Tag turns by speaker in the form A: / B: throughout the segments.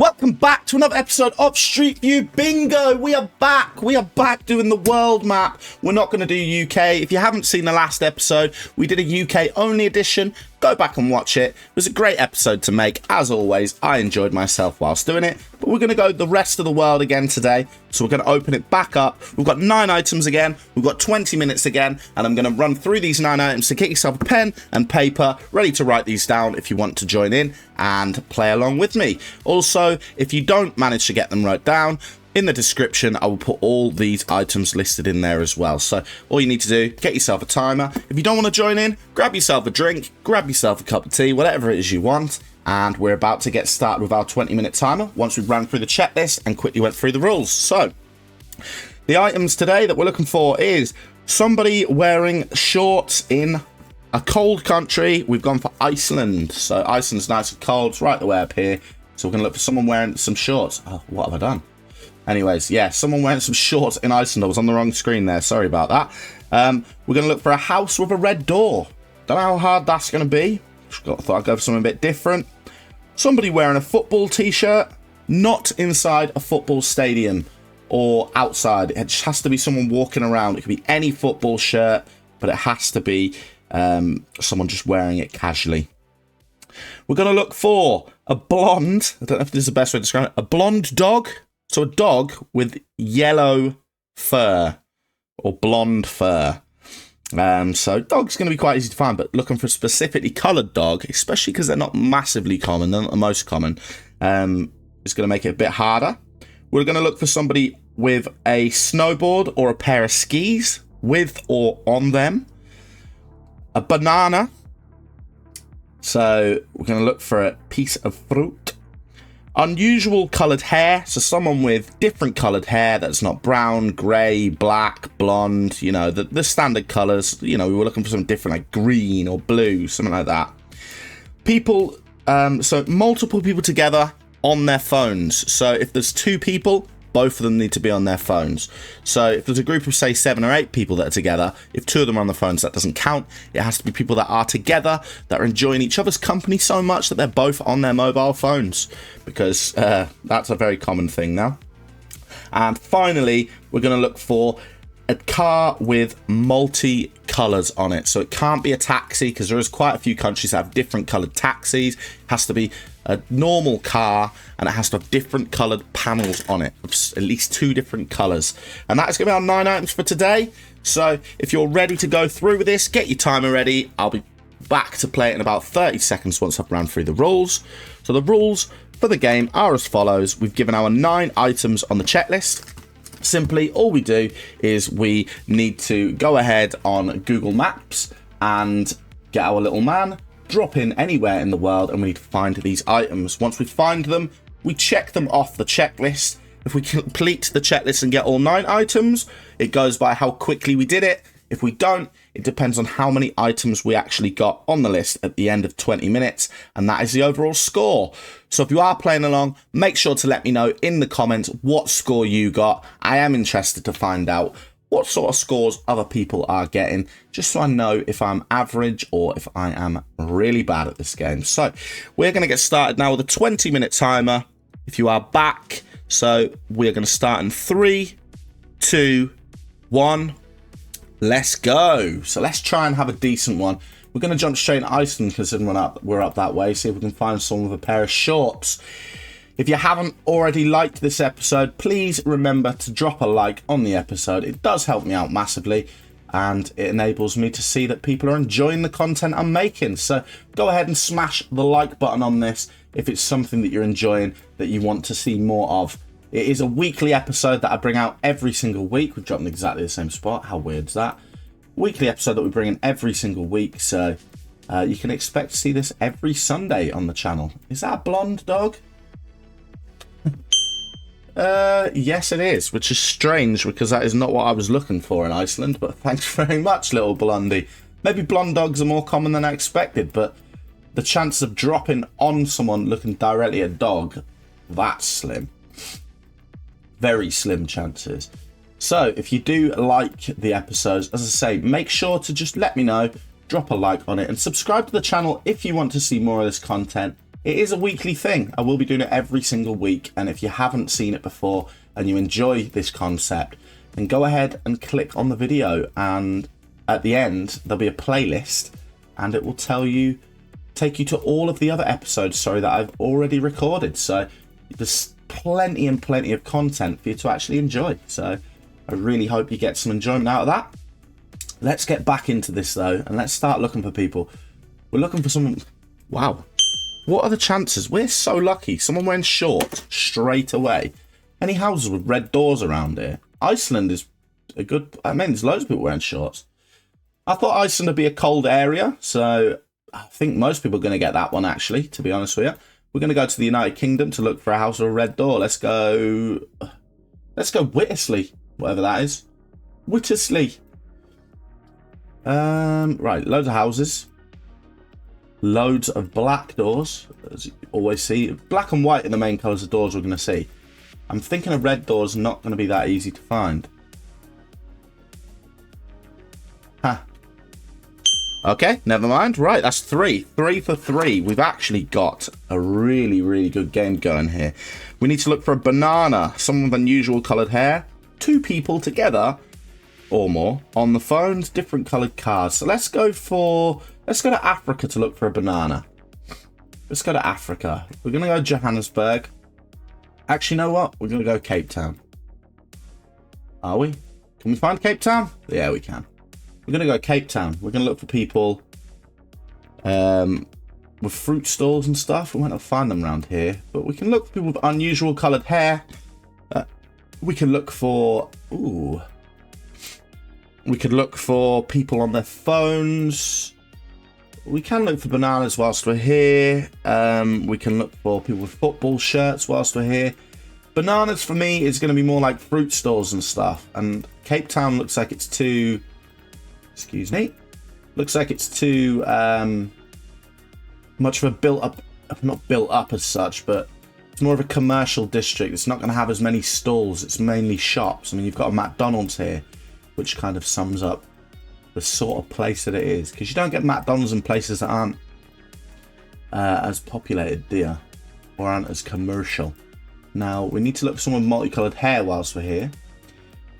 A: Welcome back to another episode of Street View Bingo. We are back doing the world map. We're not going to do UK. If you haven't seen the last episode, we did a UK only edition. Go back and watch it. It was a great episode to make. As always, I enjoyed myself whilst doing it. But we're going to go the rest of the world again today. So we're going to open it back up. We've got 9 items again. We've got 20 minutes again. And I'm going to run through these 9 items. So get yourself a pen and paper ready to write these down if you want to join in and play along with me. Also, if you don't manage to get them wrote down, in the description, I will put all these items listed in there as well. So all you need to do, get yourself a timer. If you don't want to join in, grab yourself a drink, grab yourself a cup of tea, whatever it is you want. And we're about to get started with our 20-minute timer once we've ran through the checklist and quickly went through the rules. So the items today that we're looking for is somebody wearing shorts in a cold country. We've gone for Iceland. So Iceland's nice and cold. It's right the way up here. So we're going to look for someone wearing some shorts. Oh, what have I done? Anyways, yeah, someone wearing some shorts in Iceland. I was on the wrong screen there. Sorry about that. We're going to look for a house with a red door. Don't know how hard that's going to be. Thought I'd go for something a bit different. Somebody wearing a football t-shirt, not inside a football stadium or outside. It just has to be someone walking around. It could be any football shirt, but it has to be someone just wearing it casually. We're going to look for a blonde, I don't know if this is the best way to describe it, a blonde dog. So a dog with yellow fur or blonde fur. So dog's going to be quite easy to find, but looking for a specifically coloured dog, especially because they're not massively common, they're not the most common, is going to make it a bit harder. We're going to look for somebody with a snowboard or a pair of skis with or on them. A banana. So we're going to look for a piece of fruit. Unusual coloured hair, so someone with different coloured hair that's not brown, grey, black, blonde, you know, the standard colours. You know, we were looking for something different, like green or blue, something like that. People, so multiple people together on their phones. So if there's 2 people, both of them need to be on their phones. So if there's a group of, say, 7 or 8 people that are together, if 2 of them are on the phones, that doesn't count. It has to be people that are together, that are enjoying each other's company so much that they're both on their mobile phones, because that's a very common thing now. And finally, we're going to look for a car with multi-colours on it. So it can't be a taxi, because there is quite a few countries that have different coloured taxis. It has to be a normal car, and it has to have different coloured panels on it, at least 2 different colours. And that is going to be our 9 items for today. So if you're ready to go through with this, get your timer ready. I'll be back to play it in about 30 seconds once I've ran through the rules. So the rules for the game are as follows. We've given our 9 items on the checklist. Simply, all we do is we need to go ahead on Google Maps and get our little man, drop in anywhere in the world, and we need to find these items. Once we find them, we check them off the checklist. If we complete the checklist and get all 9 items, it goes by how quickly we did it. If we don't, it depends on how many items we actually got on the list at the end of 20 minutes, and that is the overall score. So if you are playing along, make sure to let me know in the comments what score you got. I am interested to find out what sort of scores other people are getting, just so I know if I'm average or if I am really bad at this game. So we're going to get started now with a 20-minute timer. If you are back, so we're going to start in 3, 2, 1. Let's go. So let's try and have a decent one. We're going to jump straight into Iceland because we're up that way. See if we can find someone with a pair of shorts. If you haven't already liked this episode, please remember to drop a like on the episode. It does help me out massively, and it enables me to see that people are enjoying the content I'm making. So go ahead and smash the like button on this if it's something that you're enjoying, that you want to see more of. It is a weekly episode that I bring out every single week. We've dropped in exactly the same spot. How weird is that? Weekly episode that we bring in every single week. So you can expect to see this every Sunday on the channel. Is that a blonde dog? Yes, it is, which is strange because that is not what I was looking for in Iceland. But thanks very much, little blondie. Maybe blonde dogs are more common than I expected, but the chance of dropping on someone looking directly at a dog, that's slim. Very slim chances. So if you do like the episodes, as I say, make sure to just let me know, drop a like on it, and subscribe to the channel if you want to see more of this content. It is a weekly thing. I will be doing it every single week. And if you haven't seen it before and you enjoy this concept, then go ahead and click on the video. And at the end, there'll be a playlist and it will take you to all of the other episodes, that I've already recorded. So there's plenty and plenty of content for you to actually enjoy. So I really hope you get some enjoyment out of that. Let's get back into this though, and let's start looking for people. We're looking for someone. Wow. What are the chances? We're so lucky. Someone wearing shorts straight away. Any houses with red doors around here? Iceland is a good... I mean, there's loads of people wearing shorts. I thought Iceland would be a cold area, so I think most people are going to get that one, actually, to be honest with you. We're going to go to the United Kingdom to look for a house with a red door. Let's go Wittersley, whatever that is. Wittersley. Right, loads of houses. Loads of black doors, as you always see. Black and white are the main colours of doors we're going to see. I'm thinking a red door is not going to be that easy to find. Huh. Okay, never mind. Right, that's 3. 3 for 3. We've actually got a really, really good game going here. We need to look for a banana, someone with unusual coloured hair, 2 people together, or more, on the phones, different coloured cars. So let's go to Africa to look for a banana. Let's go to Africa. We're going to go Johannesburg. Actually, you know what? We're going to go Cape Town. Are we? Can we find Cape Town? Yeah, we can. We're going to go Cape Town. We're going to look for people with fruit stalls and stuff. We might not find them around here. But we can look for people with unusual coloured hair. We can look for... Ooh. We could look for people on their phones. We can look for bananas whilst we're here. We can look for people with football shirts whilst we're here. Bananas for me is going to be more like fruit stores and stuff. And Cape Town looks like it's too... Excuse me. Looks like it's too much of a built up... Not built up as such, but it's more of a commercial district. It's not going to have as many stalls. It's mainly shops. I mean, you've got a McDonald's here, which kind of sums up the sort of place that it is, because you don't get McDonald's in places that aren't as populated, do you? Or aren't as commercial. Now we need to look for someone with multicolored hair whilst we're here.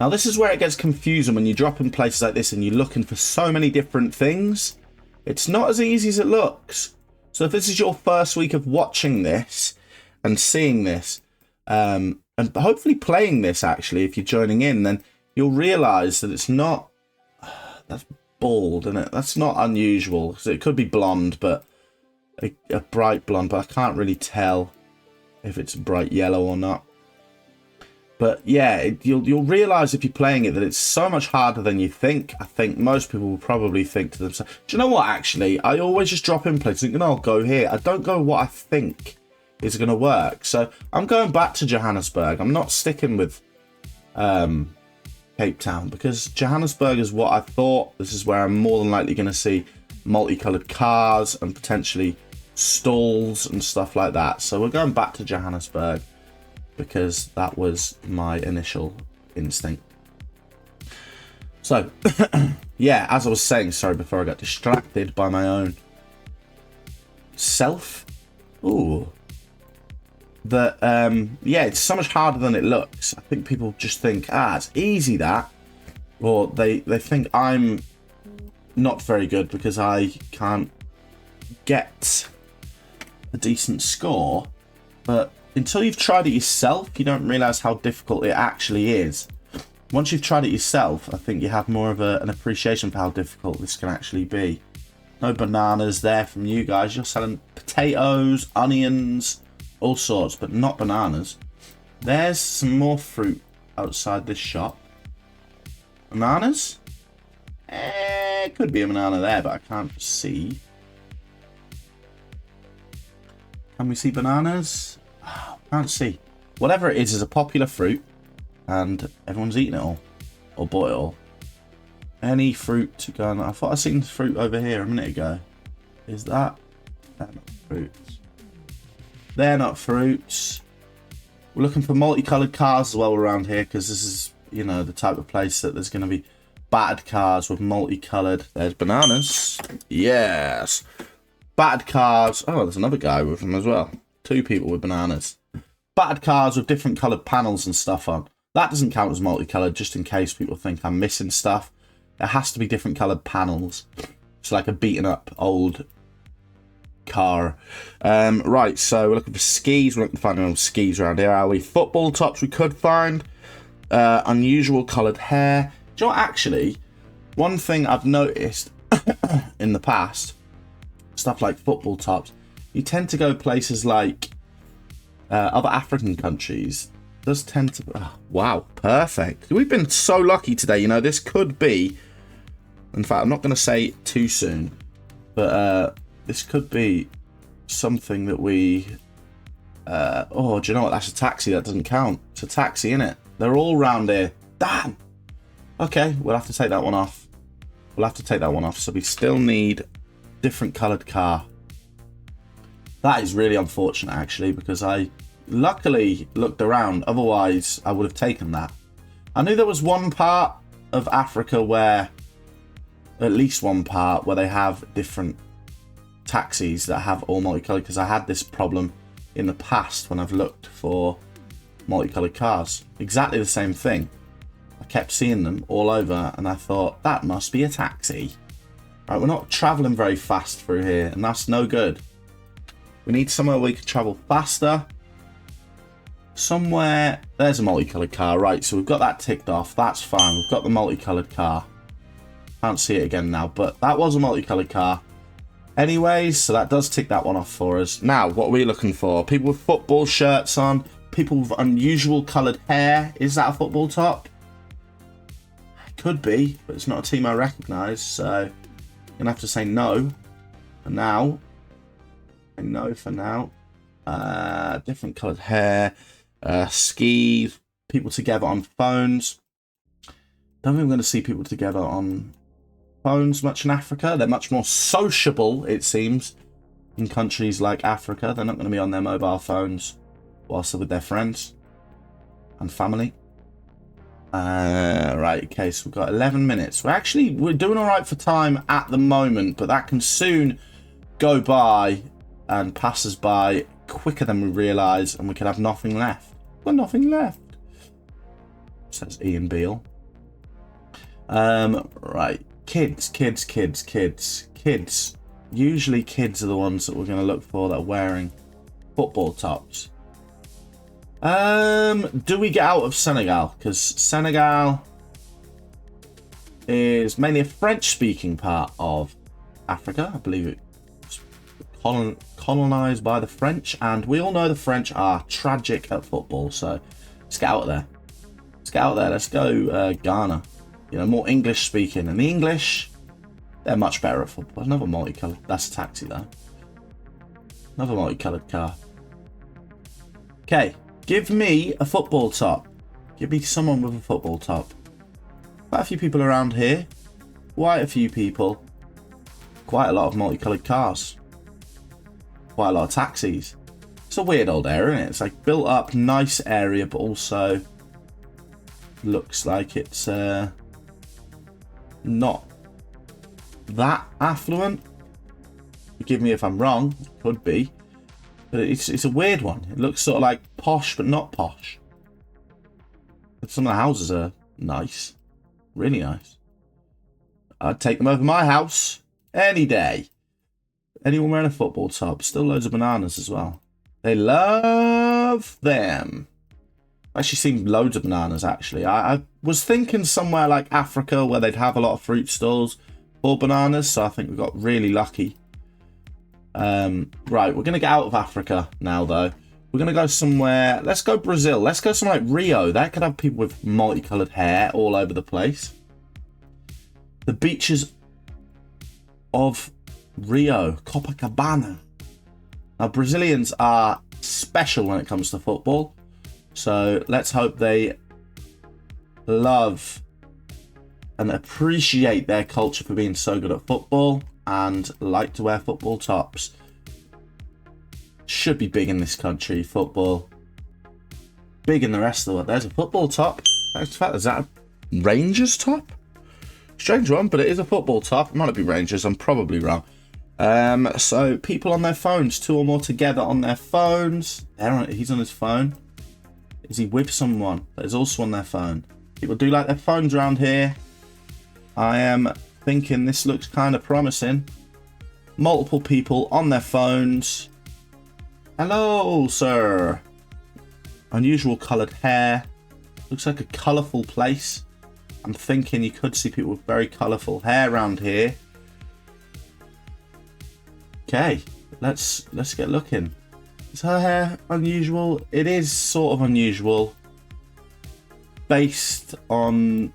A: Now this is where it gets confusing when you drop in places like this and you're looking for so many different things. It's not as easy as it looks. So if this is your first week of watching this and seeing this, and hopefully playing this actually, if you're joining in, then you'll realise that it's not... That's bald, isn't it? That's not unusual. So it could be blonde, but a bright blonde, but I can't really tell if it's bright yellow or not. But yeah, you'll realise if you're playing it that it's so much harder than you think. I think most people will probably think to themselves, do you know what, actually? I always just drop in places thinking, oh, I'll go here. I don't go what I think is going to work. So I'm going back to Johannesburg. I'm not sticking with... Cape Town, because Johannesburg is what I thought. This is where I'm more than likely going to see multicolored cars and potentially stalls and stuff like that. So we're going back to Johannesburg because that was my initial instinct. So yeah, as I was saying, sorry, before I got distracted by my own self. Ooh. That yeah, it's so much harder than it looks. I think people just think, it's easy that, or they think I'm not very good because I can't get a decent score. But until you've tried it yourself, you don't realise how difficult it actually is. Once you've tried it yourself, I think you have more of an appreciation for how difficult this can actually be. No bananas there from you guys. You're selling potatoes, onions, all sorts, but not bananas. There's some more fruit outside this shop. Bananas? Could be a banana there, but I can't see. Can we see bananas? Can't see. Whatever it is a popular fruit, and everyone's eating it all, or bought it all. Any fruit to go on? I thought I seen fruit over here a minute ago. Is that? They're not fruits. They're not fruits. We're looking for multicolored cars as well around here, because this is, you know, the type of place that there's going to be battered cars with multicolored. There's bananas. Yes. battered cars. Oh, there's another guy with them as well. 2 people with bananas. Battered cars with different coloured panels and stuff on. That doesn't count as multicoloured, just in case people think I'm missing stuff. There has to be different coloured panels. It's like a beaten up old car. Right, so we're looking for skis. We're looking to find any skis around here, are we? Football tops we could find. Unusual coloured hair. Do you know what, actually, one thing I've noticed in the past, stuff like football tops, you tend to go places like other African countries. It does tend to... Oh, wow, perfect. We've been so lucky today. You know, this could be... In fact, I'm not going to say it too soon, but this could be something that we... oh, do you know what? That's a taxi. That doesn't count. It's a taxi, innit? They're all round here. Damn! Okay, we'll have to take that one off. We'll have to take that one off. So we still need different coloured car. That is really unfortunate, actually, because I luckily looked around. Otherwise, I would have taken that. I knew there was one part of Africa where... At least one part where they have different taxis that have all multicolored, because I had this problem in the past when I've looked for multicolored cars. Exactly the same thing. I kept seeing them all over and I thought, that must be a taxi. Right, we're not traveling very fast through here, and that's no good. We need somewhere we can travel faster. Somewhere... There's a multicolored car. Right, so we've got that ticked off. That's fine. We've got the multicolored car. Can't see it again now, but that was a multicolored car. Anyways, so that does tick that one off for us. Now, what are we looking for? People with football shirts on. People with unusual coloured hair. Is that a football top? Could be, but it's not a team I recognise, so I'm going to have to say no for now. No for now. Different coloured hair. Skis. People together on phones. Don't think I'm going to see people together on phones much in Africa. They're much more sociable, it seems, in countries like Africa. They're not going to be on their mobile phones whilst they're with their friends and family. Right, okay, so we've got 11 minutes. We're doing all right for time at the moment, but that can soon go by and pass us by quicker than we realise, and we could have nothing left. We've got nothing left, says Ian Beale. Right, kids. Usually kids are the ones that we're going to look for that are wearing football tops. Do we get out of Senegal? Because Senegal is mainly a French-speaking part of Africa. I believe it's colonized by the French, and we all know the French are tragic at football, so let's get out of there. Let's go Ghana. You know, more English speaking. And the English, they're much better at football. Another multicoloured. That's a taxi, though. Another multicoloured car. Okay. Give me a football top. Give me someone with a football top. Quite a few people around here. Quite a few people. Quite a lot of multicoloured cars. Quite a lot of taxis. It's a weird old area, isn't it? It's like built up, nice area, but also looks like it's... not that affluent. Forgive me if I'm wrong. It could be, but it's a weird one. It looks sort of like posh, but not posh. Some of the houses are nice, really nice. I'd take them over my house any day. Anyone wearing a football top? Still loads of bananas as well. They love them. Actually seen loads of bananas, actually. I was thinking somewhere like Africa where they'd have a lot of fruit stalls for bananas, so I think we got really lucky. Right, we're going to get out of Africa now, though. We're going to go somewhere... Let's go Brazil. Let's go somewhere like Rio. That could have people with multicoloured hair all over the place. The beaches of Rio, Copacabana. Now, Brazilians are special when it comes to football. So let's hope they love and appreciate their culture for being so good at football and like to wear football tops. Should be big in this country, football. Big in the rest of the world. There's a football top. Is that a Rangers top? Strange one, but it is a football top. It might not be Rangers, I'm probably wrong. So people on their phones, 2 or more together on their phones. He's on his phone. Is he with someone that is also on their phone? People do like their phones around here. I am thinking this looks kind of promising. Multiple people on their phones. Hello, sir. Unusual coloured hair. Looks like a colourful place. I'm thinking you could see people with very colourful hair around here. Okay, let's get looking. Is her hair unusual? It is sort of unusual. Based on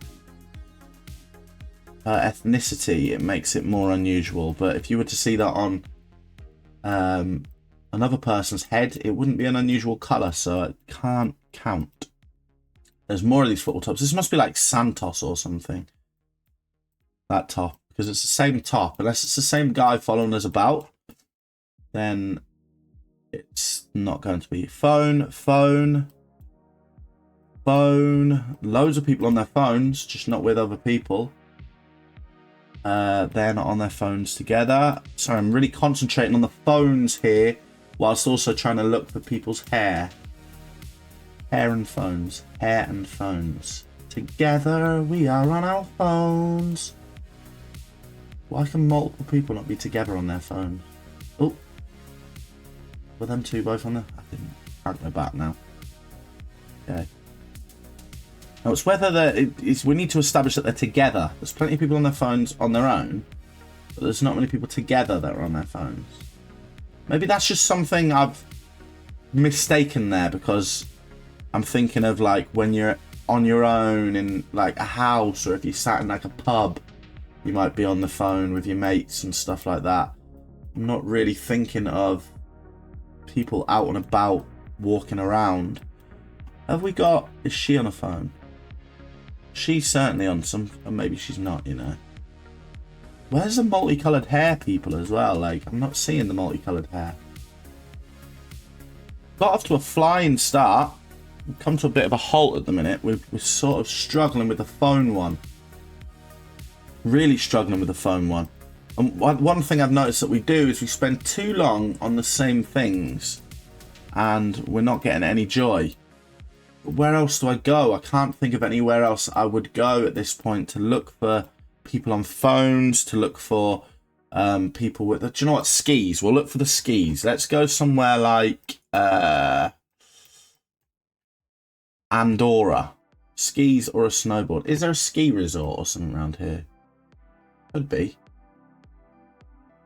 A: her ethnicity, it makes it more unusual. But if you were to see that on another person's head, it wouldn't be an unusual colour, so it can't count. There's more of these football tops. This must be like Santos or something. That top, because it's the same top. Unless it's the same guy following us about, then it's not going to be. Phone. Loads of people on their phones, just not with other people. They're not on their phones together. Sorry, I'm really concentrating on the phones here, whilst also trying to look for people's hair. Hair and phones. Together we are on our phones. Why can multiple people not be together on their phones? Oh. Were them two both on there? I can't go back now. Okay. Now it's whether we need to establish that they're together. There's plenty of people on their phones on their own, but there's not many people together that are on their phones. Maybe that's just something I've mistaken there, because I'm thinking of like when you're on your own in like a house, or if you sat in like a pub, you might be on the phone with your mates and stuff like that. I'm not really thinking of people out and about walking around. Have we got... Is she on a phone? She's certainly on some... Or maybe she's not, you know. Where's the multicoloured hair people as well? Like, I'm not seeing the multicoloured hair. Got off to a flying start. We've come to a bit of a halt at the minute. We're sort of struggling with the phone one. Really struggling with the phone one. And one thing I've noticed that we do is we spend too long on the same things, and we're not getting any joy. Where else do I go? I can't think of anywhere else I would go at this point to look for people on phones, to look for people with... Do you know what? Skis. We'll look for the skis. Let's go somewhere like Andorra. Skis or a snowboard. Is there a ski resort or something around here? Could be.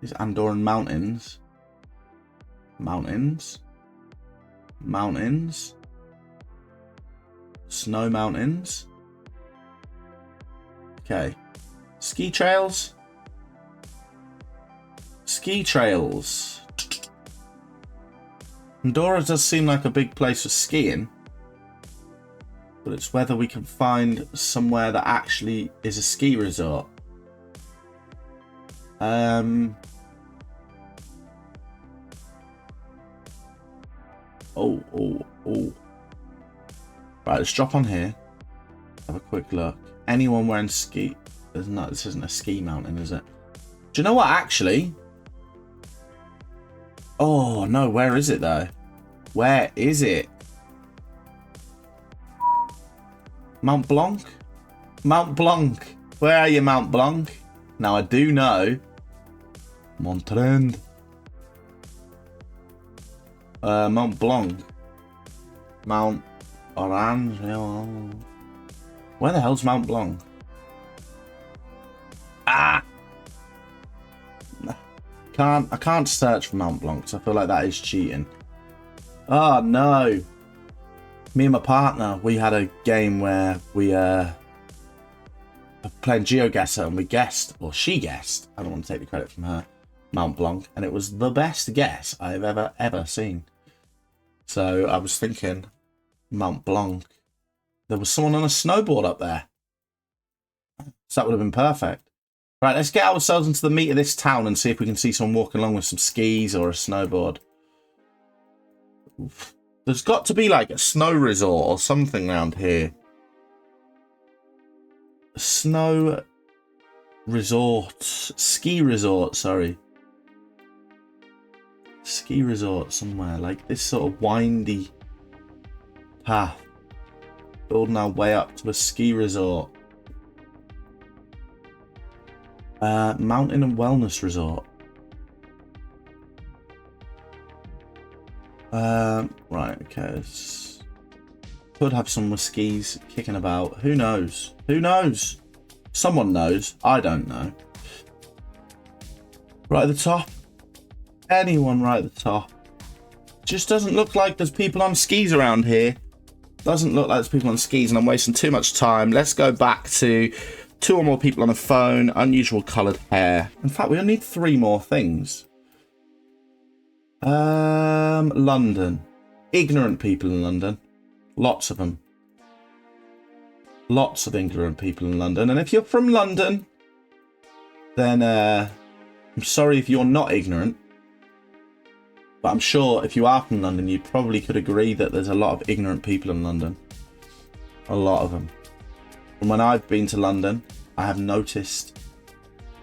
A: These Andorran mountains. Mountains. Snow mountains. Okay. Ski trails. Andorra does seem like a big place for skiing, but it's whether we can find somewhere that actually is a ski resort. Oh. Right, let's drop on here. Have a quick look. Anyone wearing ski? There's not. This isn't a ski mountain, is it? Do you know what? Actually. Oh no, where is it though? Where is it? Mount Blanc? Mount Blanc. Where are you, Mount Blanc? Now I do know. Montrend. Mount Blanc. Mount Orange. Where the hell's Mount Blanc? Ah! I can't search for Mount Blanc, so I feel like that is cheating. Oh no! Me and my partner, we had a game where we playing GeoGuessr, and we guessed, or she guessed, I don't want to take the credit from her, Mount Blanc, and it was the best guess I've ever seen. So I was thinking Mount Blanc. There was someone on a snowboard up there. So that would have been perfect. Right, let's get ourselves into the meat of this town and see if we can see someone walking along with some skis or a snowboard. Oof. There's got to be like a snow resort or something around here. Snow resort. Ski resort, sorry. ski resort somewhere, like this sort of windy path. Building our way up to a ski resort. Mountain and wellness resort. Right, okay. Could have some with skis kicking about. Who knows? Who knows? Someone knows. I don't know. Right at the top. Anyone right at the top. Just doesn't look like there's people on skis around here. Doesn't look like there's people on skis, and I'm wasting too much time. Let's go back to 2 or more people on a phone. Unusual coloured hair. In fact, we only need 3 more things. London. Ignorant people in London. Lots of them. Lots of ignorant people in London. And if you're from London, then I'm sorry if you're not ignorant. But I'm sure if you are from London, you probably could agree that there's a lot of ignorant people in London. A lot of them. And when I've been to London, I have noticed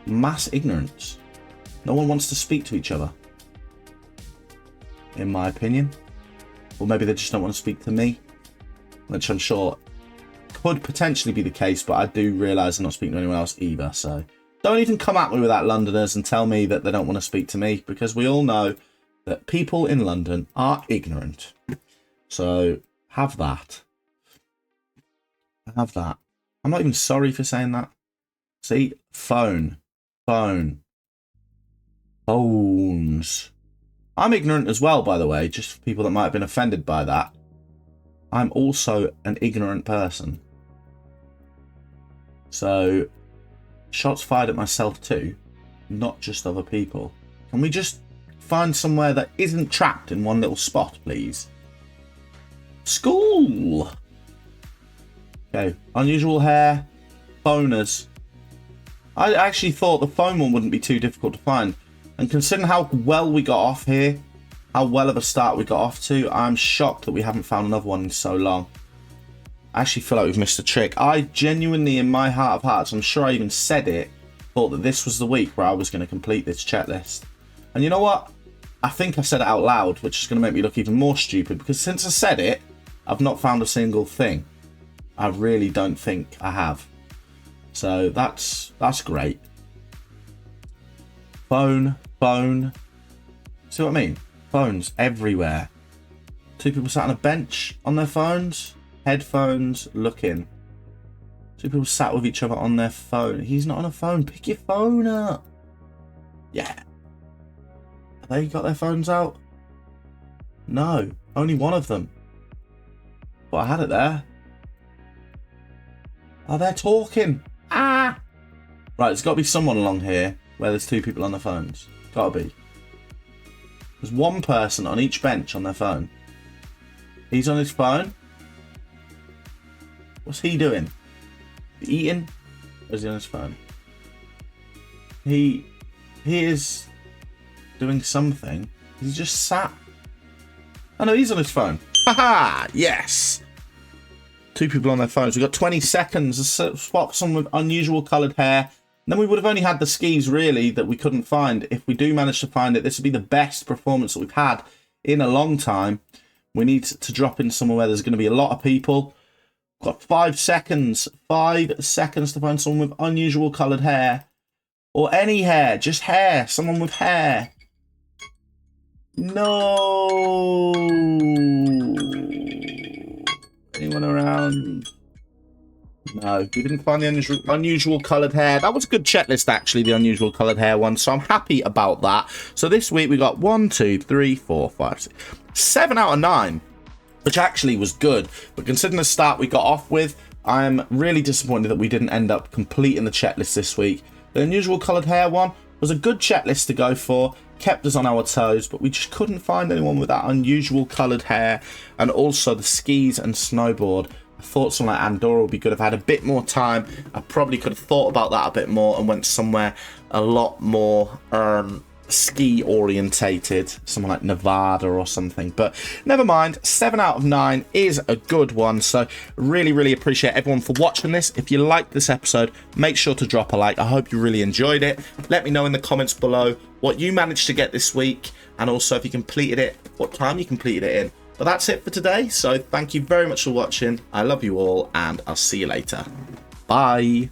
A: mass ignorance. No one wants to speak to each other. In my opinion. Or maybe they just don't want to speak to me. Which I'm sure could potentially be the case, but I do realise I'm not speaking to anyone else either. So don't even come at me with that, Londoners, and tell me that they don't want to speak to me, because we all know that people in London are ignorant. So have that. Have that. I'm not even sorry for saying that. See? Phone. Phone. Phones. I'm ignorant as well, by the way, just for people that might have been offended by that. I'm also an ignorant person. So, shots fired at myself too, not just other people. Can we just find somewhere that isn't trapped in one little spot, please? School! Okay, unusual hair, phoners. I actually thought the phone one wouldn't be too difficult to find. And considering how well we got off here, how well of a start we got off to, I'm shocked that we haven't found another one in so long. I actually feel like we've missed a trick. I genuinely, in my heart of hearts, I'm sure I even said it, thought that this was the week where I was going to complete this checklist. And you know what? I think I said it out loud, which is going to make me look even more stupid, because since I said it, I've not found a single thing. I really don't think I have. So that's great. Phone. See what I mean? Phones everywhere. 2 people sat on a bench on their phones. Headphones looking. 2 people sat with each other on their phone. He's not on a phone. Pick your phone up. Yeah. Have they got their phones out? No. Only one of them. But I had it there. Oh, they're talking. Ah! Right, there's got to be someone along here where there's 2 people on their phones. Got to be. There's 1 person on each bench on their phone. He's on his phone. What's he doing? Eating? Or is he on his phone? He is doing something. He's just sat. Oh no, he's on his phone. Haha! Yes! 2 people on their phones. We've got 20 seconds to spot someone with unusual coloured hair. Then we would have only had the skis, really, that we couldn't find. If we do manage to find it, this would be the best performance that we've had in a long time. We need to drop in somewhere where there's going to be a lot of people. We've got 5 seconds. 5 seconds to find someone with unusual coloured hair. Or any hair. Just hair. Someone with hair. No. Anyone around? No, we didn't find the unusual coloured hair. That was a good checklist, actually, the unusual coloured hair one, so I'm happy about that. So this week we got 1, 2, 3, 4, 5, 6, 7 out of 9, which actually was good. But considering the start we got off with, I'm really disappointed that we didn't end up completing the checklist this week. The unusual coloured hair one was a good checklist to go for, kept us on our toes, but we just couldn't find anyone with that unusual coloured hair. And also the skis and snowboard. I thought something like Andorra would be good. If I had a bit more time, I probably could have thought about that a bit more and went somewhere a lot more ski orientated, something like Nevada or something. But never mind, 7 out of 9 is a good one. So really appreciate everyone for watching this. If you liked this episode, make sure to drop a like. I hope you really enjoyed it. Let me know in the comments below what you managed to get this week. and also if you completed it, what time you completed it in. But that's it for today, so thank you very much for watching. I love you all, and I'll see you later. Bye.